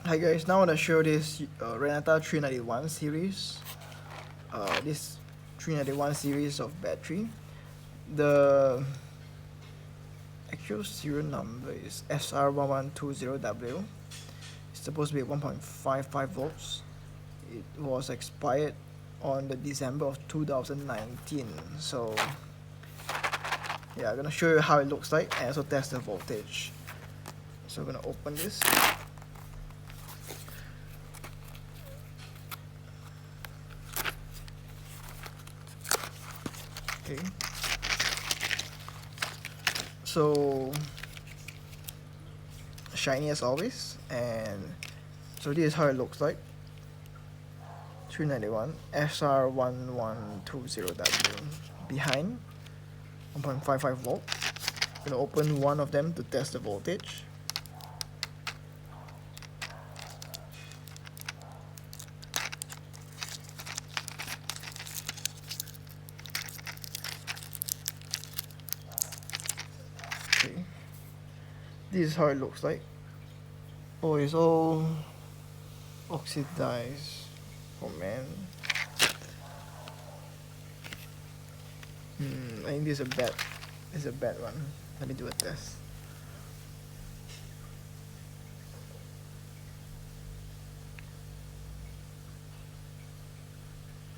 Hi guys, now I want to show this Renata 391 series. This 391 series of battery. The actual serial number is SR1120W. It's supposed to be 1.55 volts. It was expired on the December of 2019. So yeah, I'm gonna show you how it looks like and also test the voltage. So I'm gonna open this. Okay. So shiny as always, and so this is how it looks like. 391 SR1120W. Behind 1.55 volt. I'm gonna open one of them to test the voltage. Okay. This is how it looks like. Oh, it's all oxidized. Oh man. I think this is a bad one. Let me do a test.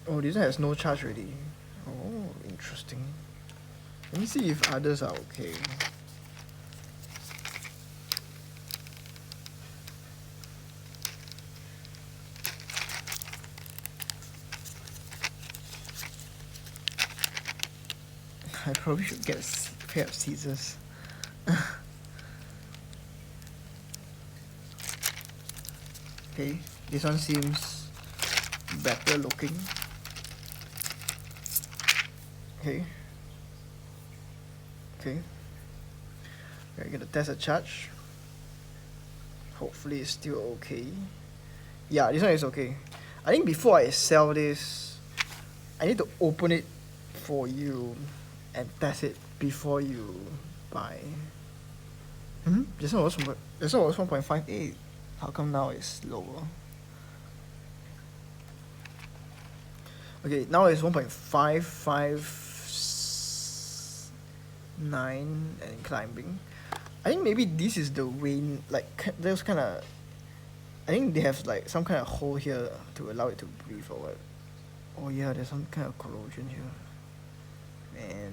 Oh, this one has no charge already. Oh, interesting. Let me see if others are okay. I probably should get a pair of scissors. Okay, this one seems better looking. Okay. We're gonna test a charge. Hopefully it's still okay. Yeah, this one is okay. I think before I sell this, I need to open it for you and test it before you buy. This one was 1.58. How come now it's lower? Okay, now it's 1.559 and climbing. I think maybe this is the way, like, there's kind of, I think they have like some kind of hole here to allow it to breathe or what. Oh yeah, there's some kind of corrosion here. Man,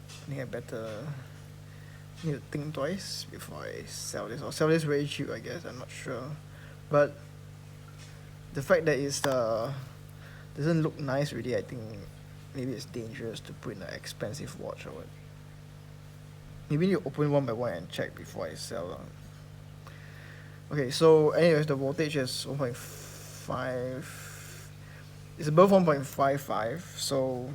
I think I better need to think twice before I sell this. Or sell this very cheap, I guess, I'm not sure. But the fact that it's doesn't look nice really, I think maybe it's dangerous to put in an expensive watch or what. Maybe you open one by one and check before I sell. Okay, so anyways, the voltage is 1.5. It's above 1.55, so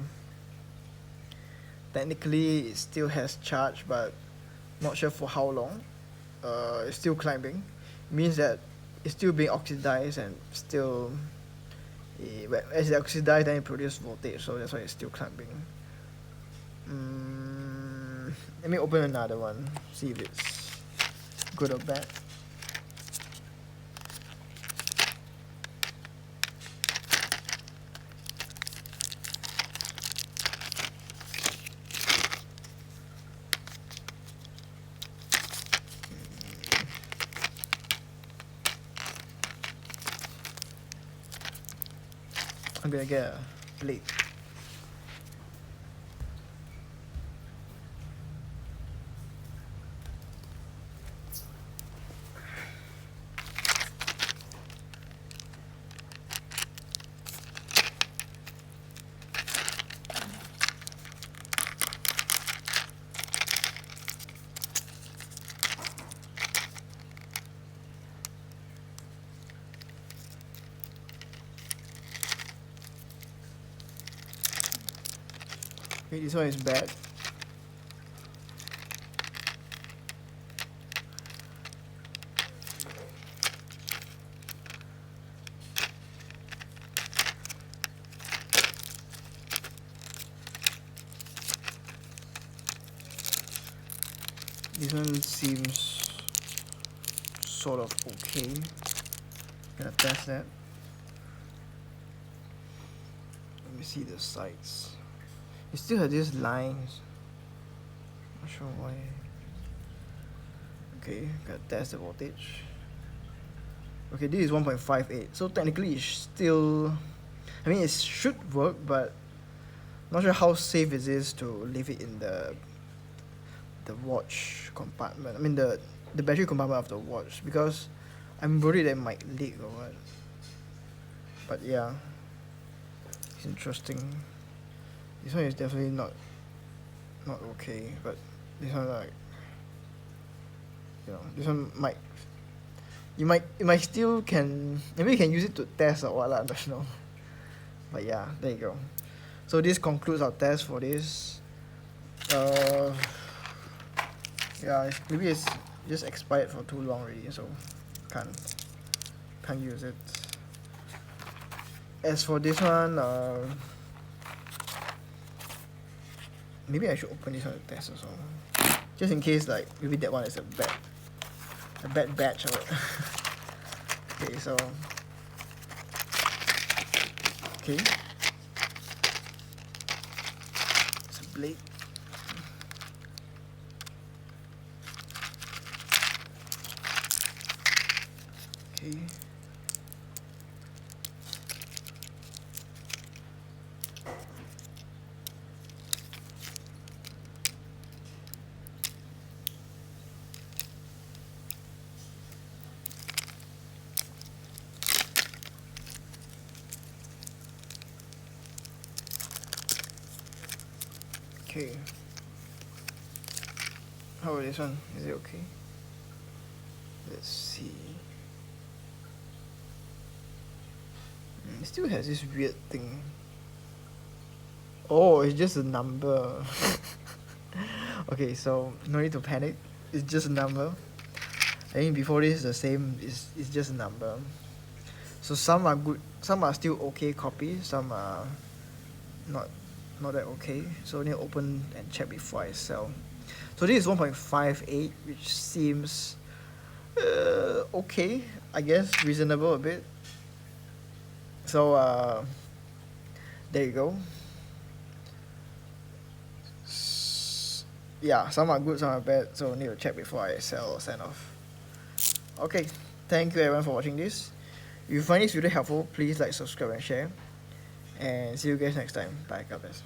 technically it still has charge, but not sure for how long. It's still climbing. It means that it's still being oxidized and still, as it oxidizes, then it produces voltage, so that's why it's still climbing. Let me open another one, see if it's good or bad. I'm gonna get a plate. Okay, this one is bad. This one seems so sort of okay. Gonna test that. Let me see the sides. It still has these lines. Not sure why. Okay, gotta test the voltage. Okay, this is 1.58, so technically it's still, I mean, it should work, but not sure how safe it is to leave it in the watch compartment. I mean the battery compartment of the watch, because I'm worried that it might leak or what. But yeah, it's interesting. This one is definitely not okay, but this one, like, you know, this one might, you might still can, maybe you can use it to test or what, I don't know. But yeah, there you go. So this concludes our test for this. Yeah, maybe it's just expired for too long already, so can't use it. As for this one, maybe I should open this one to test also, just in case, like, maybe that one is a bad batch or what. Okay, so okay, it's a blade. Okay. Okay. How about this one? Is it okay? Let's see. It still has this weird thing. Oh, it's just a number. Okay, so no need to panic. It's just a number. I think before this, the same. It's just a number. So some are good, some are still okay copies, some are not that okay. So I need to open and check before I sell. So this is 1.58, which seems okay, I guess, reasonable a bit. So there you go. Yeah, some are good, some are bad, so I need to check before I sell or send off. Okay, thank you everyone for watching this. If you find this video helpful, please like, subscribe and share, and see you guys next time. Bye, God bless.